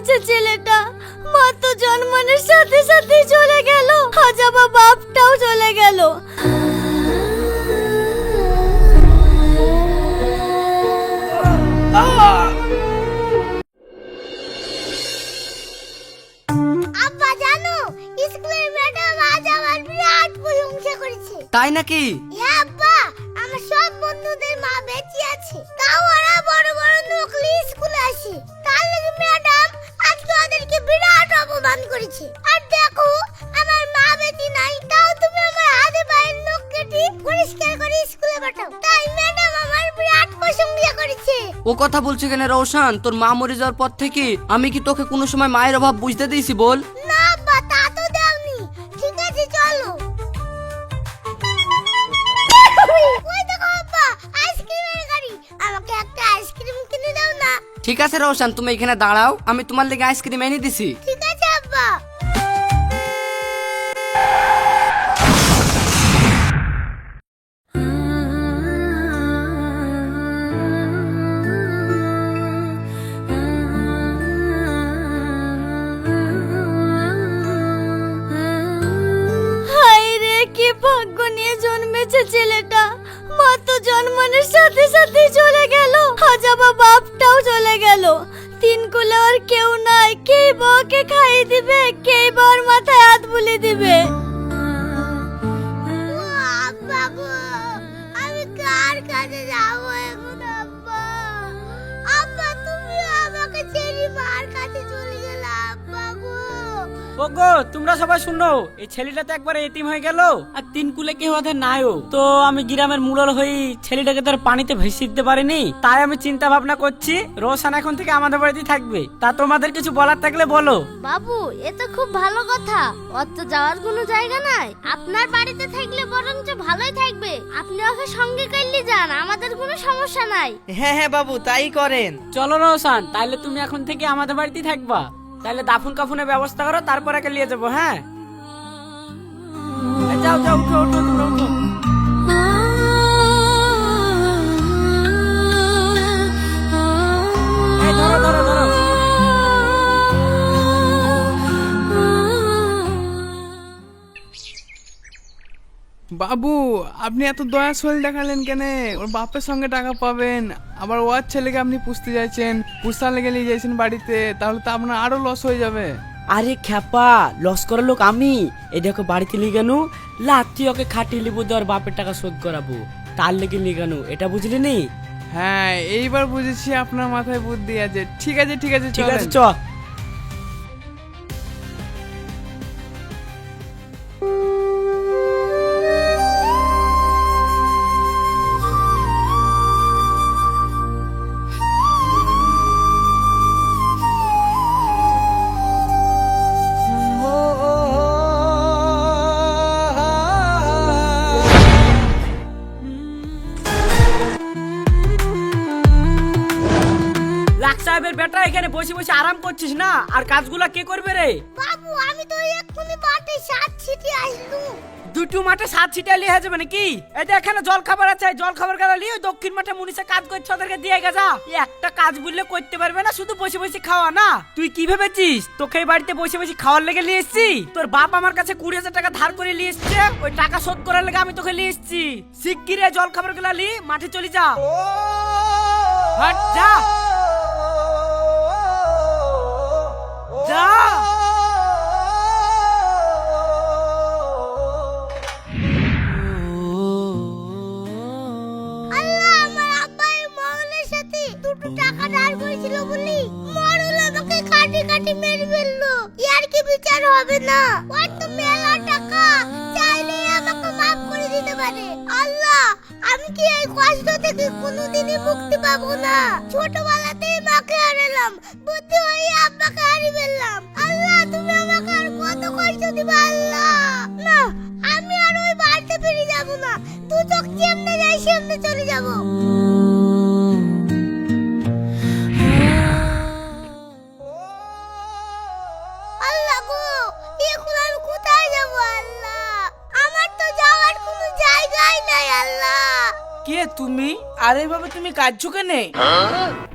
জন্মেছে ছেলেটা, মা তো জন্মানোর সাথে সাথেই চলে গেল, আজ আমার বাপটাও চলে গেল। আব্বা জানো, স্কুলের ম্যাডাম আজ আমার বিরাট প্রশংসা করেছে। তাই নাকি? হ্যাঁ আব্বা, আমার সব বন্ধুদের মা বেঁচে আছে, তাও ওরা বড় বড় নকলি স্কুলে আসে। তার লাগি ম্যাডাম আজকে ওদেরকে বিরাট অপমান করেছে। আর দেখো আমার মা বেঁচে নাই, তাও তুমি আমার হাতে পায়ের নখ কেটে পরিষ্কার করে স্কুলে পাঠাও। তাই ম্যাডাম আমার বিরাট প্রশংসা করেছে। ও কথা বলছে কেন রওশন? তোর মা মরে যাওয়ার পর থেকে আমি কি তোকে কোনো সময় মায়ের অভাব বুঝতে দিয়েছি বল? না আব্বা, তা তো দাওনি। ঠিক আছে চলো। ওই দেখো আব্বা, আইসক্রিমের গাড়ি, আমাকে একটা আইসক্রিম কিনে দাও না। ঠিক আছে রওশন, তুমি এখানে দাঁড়াও, আমি তোমার লেগে আইসক্রিম এনে দিছি। ঠিক আছে আব্বা। হায় রে, কি ভাগ্য নিয়ে জন্মেছে ছেলেটা, মা তো জন্মানোর সাথে সাথেই চলে গেল, আজ আমার বাপটাও চলে গেল। তিন কুলে আর কেউ নাই, কে বাবাকে খাইয়ে দিবে, কে বাবার মাথায় হাত বুলিয়ে দিবে। ও আব্বা গো, আমি কার কাছে যাবো এখন আব্বা? আব্বা তুমি আমাকে ছেড়ে মার কাছে চলে গেলে আব্বা গো। ওগো তোমরা সবাই শুনো, এই ছেলেটা তো একবার এতিম হয়ে গেল, আর তিন কুলে কেউ ওদের নাইও। তো আমি গ্রামের মুরল হয়ে ছেলেটাকে তোর পানিতে ভেসে দিতে পারিনি, তাই আমি চিন্তা ভাবনা করছি রোশন এখন থেকে আমাদের বাড়িতে থাকবে। তা তোমাদের কিছু বলার থাকলে বলো। বাবু, এ তো খুব ভালো কথা, ওর তো যাওয়ার কোনো জায়গা নাই, আপনার বাড়িতে থাকলে বরঞ্চ ভালোই থাকবে। আপনি ওকে সঙ্গে করলে যান, আমাদের কোনো সমস্যা নাই। হ্যাঁ হ্যাঁ বাবু, তাই করেন। চলো রোশন, তাইলে তুমি এখন থেকে আমাদের বাড়িতেই থাকবা। তাইলে দাফন কাফনের ব্যবস্থা করো, তারপর একে নিয়ে যাবো। হ্যাঁ এই যাও যাও, উঠো উঠো, তোমরা উঠো। এই ধরো ধরো ধরো। বাবু, আপনি এত দয়াশীল দেখালেন কেন? ওর বাপের সঙ্গে টাকা পাবেন, আবার ওর ছেলেকে আপনি পুষতে চাইছেন, পুষার লেগে নিয়ে যাইছেন বাড়িতে, তাহলে তো আপনার আরো লস হয়ে যাবে। আরে খ্যাপা, লস করার লোক আমি। এই দেখো বাড়িতে নিয়ে গেল, লাত্তি ওকে খাটিয়ে লিবো, দেওয়ার বাপের টাকা শোধ করাবো, তার লেগে নিয়ে গেল। এটা বুঝলি নি? হ্যাঁ, এইবার বুঝেছি আপনার মাথায় বুদ্ধি আছে। ঠিক আছে ঠিক আছে, ঠিক আছে, চলেন। চ। লাখ সাহেবের বেটা এখানে বসে বসে আরাম করছিস না, আর কাজগুলা কে করবে রে? বাবু আমি তো এক্ষুনি মাঠে সাত ছিটি আসলুম। দুটো মাঠে 7 ছিটা লিয়ে যাবে নাকি? এই যে এখানে জল খাবার আছে, জল খাবার গালা লিয়ে দক্ষিণ মাঠে মুনিশে কাজ করছে, ওদেরকে দিয়ে গেছা। একটা কাজ বললে করতে পারবে না, শুধু বসে বসে খাওয়া না। তুই কি ভেবেছিস তোকে এই বাড়িতে বসে বসে খাওয়ার লেগে নিয়ে এসেছি? তোর বাপ আমার কাছে 20,000 টাকা ধার করে নিয়ে এসছে, ওই টাকা শোধ করার লেগে আমি তোকে নিয়ে এসেছি। শিগগিরে জল খাবার গুলা লি, মাঠে চলে যা। হাট যা যা। আল্লাহ, আমার আব্বা এই মরলের সাথে দুটো টাকা ধার করেছিল বলি মরল আমাকে কাটি কাটি মেরে ফেললো। ইয়ার কি বিচার হবে না? ওর তো মেলা টাকা, চাইলে আমাকে মাফ করে দিতে পারে। আল্লাহ, আমি কি এই কষ্ট থেকে কোনোদিনই মুক্তি পাবো না? ছোটবেলাতেই মাকে হারালাম, বুদ্ধি হয়ে আব্বাকে হারিয়ে ফেললাম। আল্লাহ, তুমি আমাকে আর কত কষ্ট দিবে? আল্লাহ না, আমি আর ওই বাড়িতে ফিরে যাব না। দু চোখ যেমনে যাই সেমনে চলে যাব। আল্লাহ গো, এখন আমি কোথায় যাব? আল্লাহ, আমার তো যাওয়ার কোনো জায়গাই নাই। আল্লাহ, কে তুমি? আর এইভাবে তুমি কাঁদছো কেন?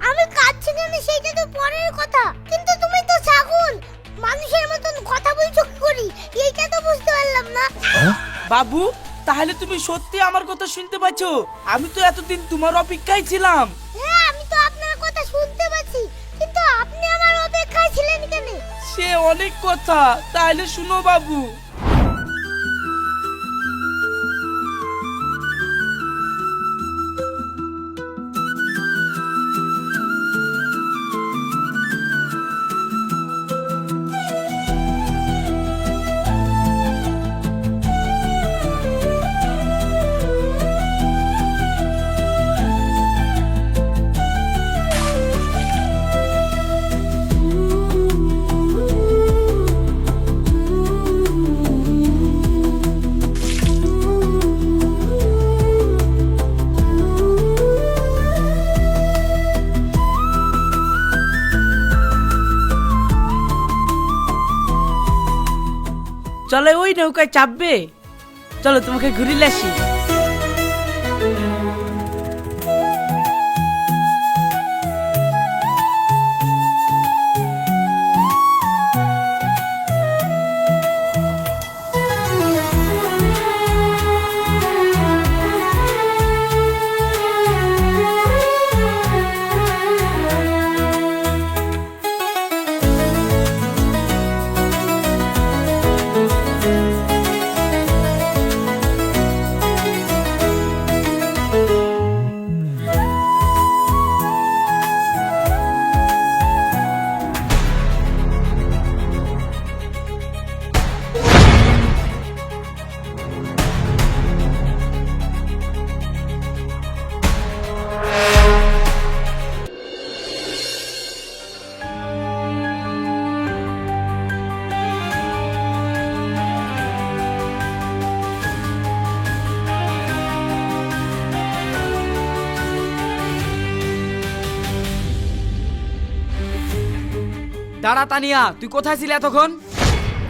আমি কাঁদছি কেন সেটা তো পরের কথা, কিন্তু তুমি তো ছাগল, মানুষের মতন কথা বলছো কি করি এইটা তো বুঝতে পারলাম না। বাবু তাহলে তুমি সত্যি আমার কথা শুনতে পাচ্ছ? আমি তো এতদিন তোমার অপেক্ষায় ছিলাম। হ্যাঁ আমি তো আপনার কথা শুনতে পাচ্ছি, কিন্তু আপনি আমার অপেক্ষায় ছিলেন কেন? সে অনেক কথা, তাহলে শুনো বাবু। চলো ওই নৌকায় চাপবে, চলো তোমাকে ঘুরিয়ে আসি। দাঁড়া তানিয়া, তুই কোথায় ছিলি এতক্ষণ?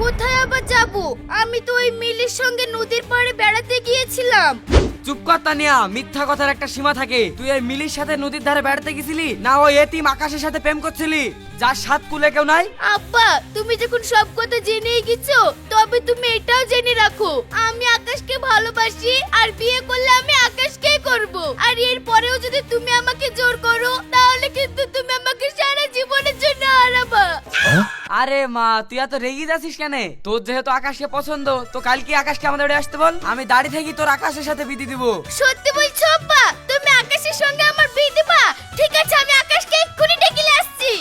কোথায় আবার যাব? আমি তো ওই মিলির সঙ্গে নদীর পাড়ে বেড়াতে গিয়েছিলাম। চুপ কর তানিয়া, মিথ্যা কথার একটা সীমা থাকে। তুই এই মিলির সাথে নদীর ধারে বেড়াতে গেছিলি, না ওই এতিম আকাশের সাথে প্রেম করছিলি যার সাত কুলে কেউ নাই? আব্বা, তুমি যখন সব কথা জেনেই গেছো, তবে তুমি এটাও জেনে রাখো আমি আকাশকে ভালোবাসি, আর বিয়ে করলে আমি আকাশকেই করব। আর এর পরেও যদি তুমি আমাকে জোর করো, তাহলে কিন্তু তুমি আমাকে সারা জীবনের জন্য হারাবা। আরে মা, তুই এত রেগে যাচ্ছিস কেন? তোর যেহেতু আকাশকে পছন্দ, তো কালকে আকাশকে আমাদের বাড়ি আসতে বল, আমি দাড়ি থেকে তোর আকাশের সাথে বিধি দিব। সত্যি বলছো আব্বা? তুমি আকাশের সঙ্গে আমার বিয়ে দিবা? ঠিক আছে, আমি আকাশকে এক্ষুনি ডেকে নিয়ে আসছি।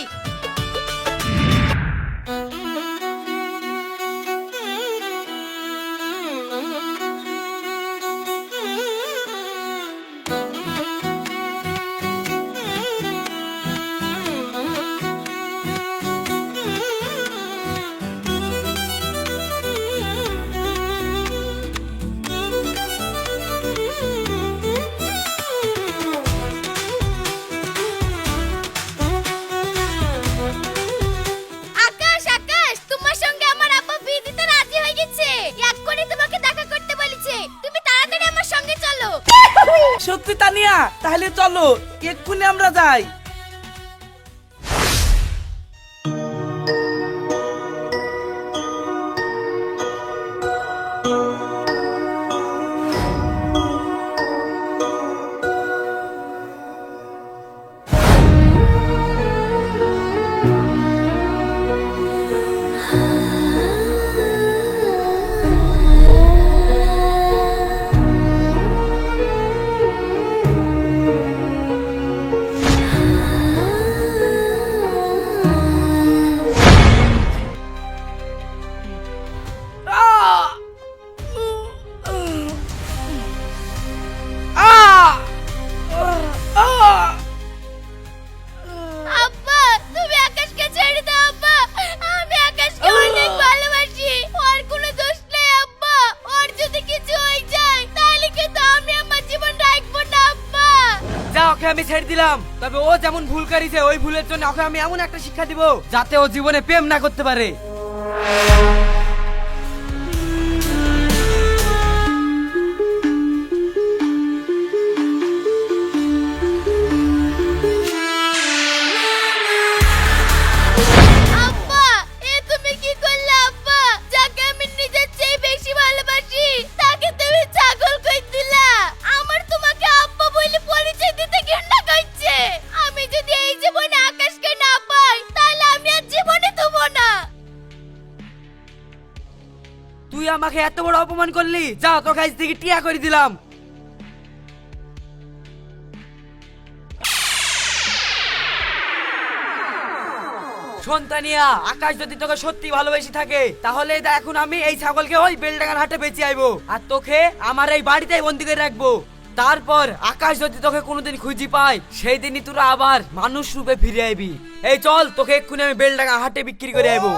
আকাশ, আকাশ, তোমার সঙ্গে আমার আব্বা বিয়ে দিতে রাজি হয়ে গেছে। এক্ষুনি তোমাকে দেখা করতে বলেছে, তুমি তাড়াতাড়ি আমার সঙ্গে চলো। সত্যি তানিয়া, তাহলে চলো এক্ষুনি আমরা যাই। আব্বা, তুমি আকাশকে ছেড়ে দাও আব্বা। আমি আকাশকে অনেক ভালোবাসি। ওর কোনো দোষ নেই আব্বা। ওর যদি কিছু হয়ে যায়, তাহলে কিন্তু আমি আমার জীবন রাখবো না আব্বা। যা, ওকে আমি ছেড়ে দিলাম, তবে ও যেমন ভুল করেছে, ওই ভুলের জন্য ওকে আমি এমন একটা শিক্ষা দিব যাতে ও জীবনে প্রেম না করতে পারে। আব্বা, আমাকে এত বড় অপমান করলি, যা তোকে আজ থেকে টিয়া করে দিলাম। শোন তানিয়া, আকাশ যদি তোকে সত্যি ভালোবেসে থাকে তাহলে এখন আমি এই ছাগলকে ওই বেলডাঙ্গার হাটে বেচে আইবো, আর তোকে আমার এই বাড়িতেই বন্দি করে রাখবো। তারপর আকাশ যদি তোকে কোনোদিন খুঁজি পায় সেই দিনই তোরা আবার মানুষ রূপে ফিরে আইবি। এই চল, তোকে এক্ষুনি আমি বেলডাঙ্গা হাটে বিক্রি করে আইবো।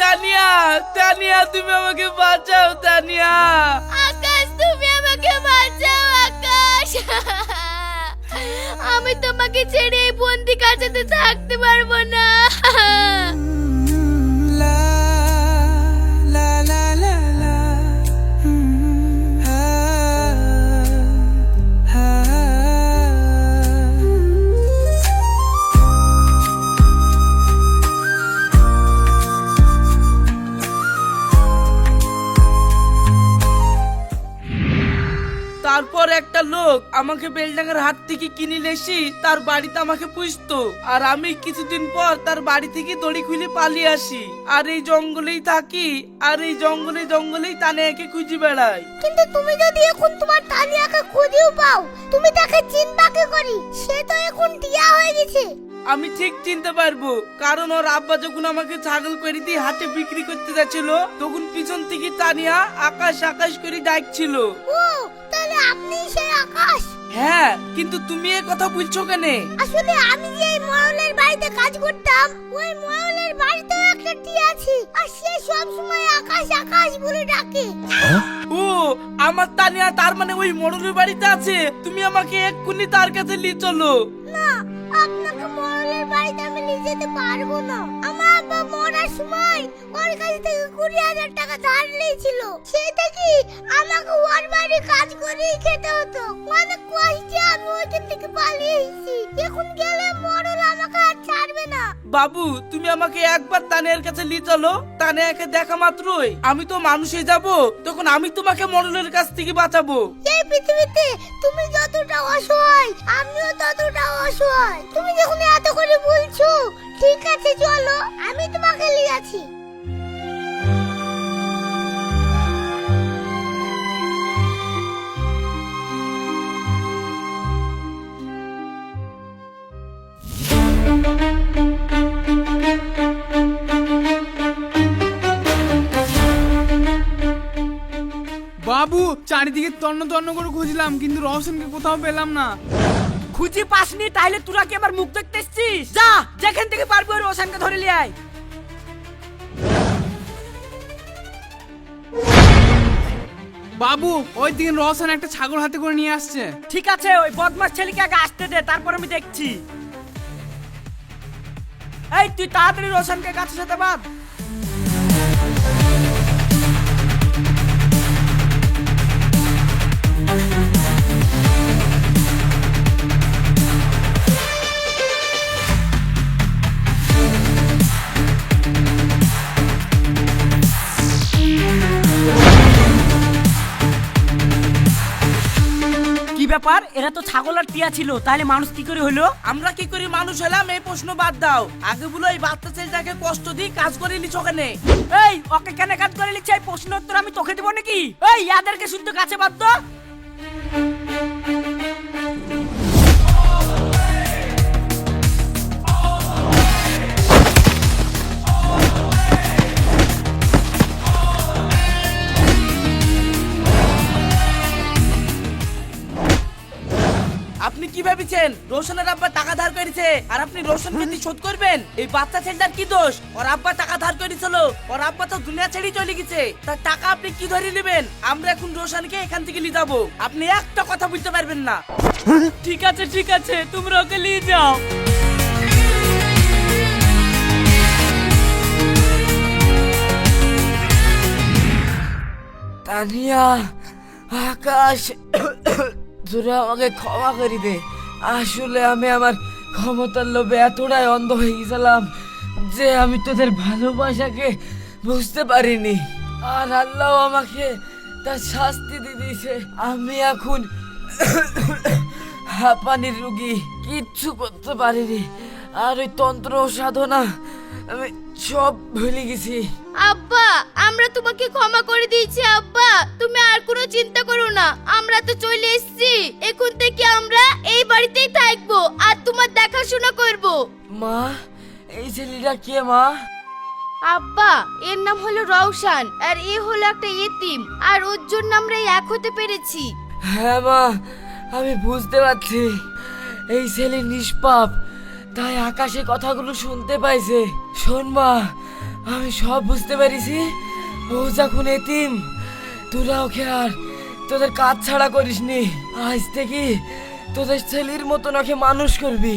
তানিয়া, তানিয়া তুমি আমাকে বাঁচাও তানিয়া। আকাশ, তুমি আমাকে বাঁচাও আকাশ। আমি তোমাকে ছেড়ে এই বন্দি কাছাতে থাকতে পারবো না। তারপর একটা লোক আমাকে বেলডাঙ্গার হাট থেকে কিনে লেসি তার বাড়িতে আমাকে পুষতো, আর আমি কিছুদিন পর তার বাড়ি থেকে দড়ি খুলে পালিয়ে আসি, আর এই জঙ্গলেই থাকি, আর এই জঙ্গলেই তানিয়াকে খুঁজে বেড়াই। কিন্তু তুমি যদি এখন তোমার তানিয়াকে খুঁজেও পাও, তুমি তাকে চিনবা কি করি? সে তো এখন টিয়া হয়ে গেছে। আমি ঠিক চিনতে পারবো, কারণ ওর আব্বা যখন আমাকে ছাগল করে দিয়ে হাটে বিক্রি করতে যাচ্ছিল তখন পিছন থেকে তানিয়া আকাশ আকাশ করে ডাকছিল। ও, তাহলে আপনি সেই আকাশ? হ্যাঁ, কিন্তু তুমি এ কথা বলছো কেন? আসলে আমি যে এই মরলের বাড়িতে কাজ করতাম, ওই মরলের বাড়িতেও একটা টিয়া আছে, আর সে সব সময় আকাশ আকাশ বলে ডাকে। ও, আমার তানিয়া তার মানে ওই মোড়লের বাড়িতে আছে। তুমি আমাকে এক্ষুনি তার কাছে নিয়ে চলো। না, আপনাকে মরলের বাড়িতে আমি নিয়ে যেতে পারবো না। আমার আব্বা মরার সময় ওর কাছ থেকে 20,000 টাকা ধার নিয়েছিল, সেটা কি আমাকে ওর বাড়ি কাজ করেই খেতে হতো। অনেক কষ্টে আমি ওইখান থেকে পালিয়ে এসেছি। এখন গেলে মরল আমাকে আর ছাড়বে না। বাবু, তুমি আমাকে একবার তানিয়ার কাছে নিয়ে চলো। তানিয়াকে দেখা মাত্রই আমি তো মানুষে যাব, তখন আমি তোমাকে মোড়লের কাছ থেকে বাঁচাবো। এই পৃথিবীতে তুমি যতটা অসহায়, আমিও ততটা অসহায়। তুমি যখন এত করে বলছো, ঠিক আছে চলো, আমি তোমাকে নিয়ে যাচ্ছি। বাবু, চারিদিকে তন্ন তন্ন করে খুঁজলাম কিন্তু রওশনকে কোথাও পেলাম না। খুঁজি পাসনি তাহলে তোরা কি আমার মুখ দেখতে এসছিস? যা, যেখান থেকে পারবি ওই রোশনকে ধরে নিয়ে আয়। বাবু, ওই দিকে রওশন একটা ছাগল হাতে করে নিয়ে আসছে। ঠিক আছে, ওই বদমাস ছেলেকে আগে আসতে দে, তারপর আমি দেখছি। এই তুই তাড়াতাড়ি রোশনকে গাছের সাথে বাঁধ। কি ব্যাপার, এরা তো ছাগল আর টিয়া ছিল, তাহলে মানুষ কি করে হলো? আমরা কি করে মানুষ হলাম এই প্রশ্ন বাদ দাও। আগে বলো, এই বাচ্চা ছেলেটাকে কষ্ট দিয়ে কাজ করে নিছো কেন? এই, ওকে কেন কাজ করে লিখছে এই প্রশ্ন উত্তর আমি তোকে দেবো নাকি? এই, ইয়াদেরকে শুদ্ধ কাছে বাধ্য। আপনি কি ভেবেছেন রোশনের আব্বা টাকা ধার করেছে আর আপনি রোশনকে দিয়ে শোধ করবেন? এই বাচ্চা ছেলেটার কি দোষ? ওর আব্বা টাকা ধার করেছিল, ওর আব্বা তো দুনিয়া ছেড়ে চলে গেছে, তার টাকা আপনি কি ধরে নেবেন? আমরা এখন রোশনকে এখান থেকে নিয়ে যাবো, আপনি একটা কথা বুঝতে পারবেন না। ঠিক আছে ঠিক আছে, তোমরা ওকে নিয়ে যাও। তানিয়া, আকাশ, তোরা আমাকে ক্ষমা করে দে। আসলে আমি আমার ক্ষমতার লোভে এতটাই অন্ধ হয়ে গেছিলাম যে আমি তোদের ভালোবাসাকে বুঝতে পারিনি, আর আল্লাহ আমাকে তার শাস্তি দিয়ে দিয়েছে। আমি এখন হাঁপানির রোগী, কিচ্ছু করতে পারিনি। আর ওই তন্ত্র সাধনা আমি সব ভুলে গেছি। আব্বা আমরা তোমাকে ক্ষমা করে দিয়েছি আব্বা, তুমি আর কোনো চিন্তা করো না, আমরা তো চলে এসেছি। এখন থেকে আমরা এই বাড়িতেই থাকবো আর তোমার দেখাশোনা করব। মা, এই ছেলেটা কে মা? আব্বা এর নাম হলো রওশন, আর এ হলো একটা ইতিম, আর ওর জন্য আমরা এক হতে পেরেছি। হ্যাঁ মা, আমি বুঝতে পারছি এই ছেলে নিষ্পাপ, তাই আকাশে কথাগুলো শুনতে পাইছে। শোন মা, আমি সব বুঝতে পেরেছি। ও যখন এতিম, তোরা ওকে আর তোদের কাজ ছাড়া করিসনি। আজ থেকে তোদের ছেলের মতন ওকে মানুষ করবি।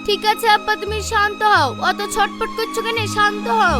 ঠিক আছে আব্বা, তুমি শান্ত হও, অত ছটফট করছো কেন, শান্ত হও।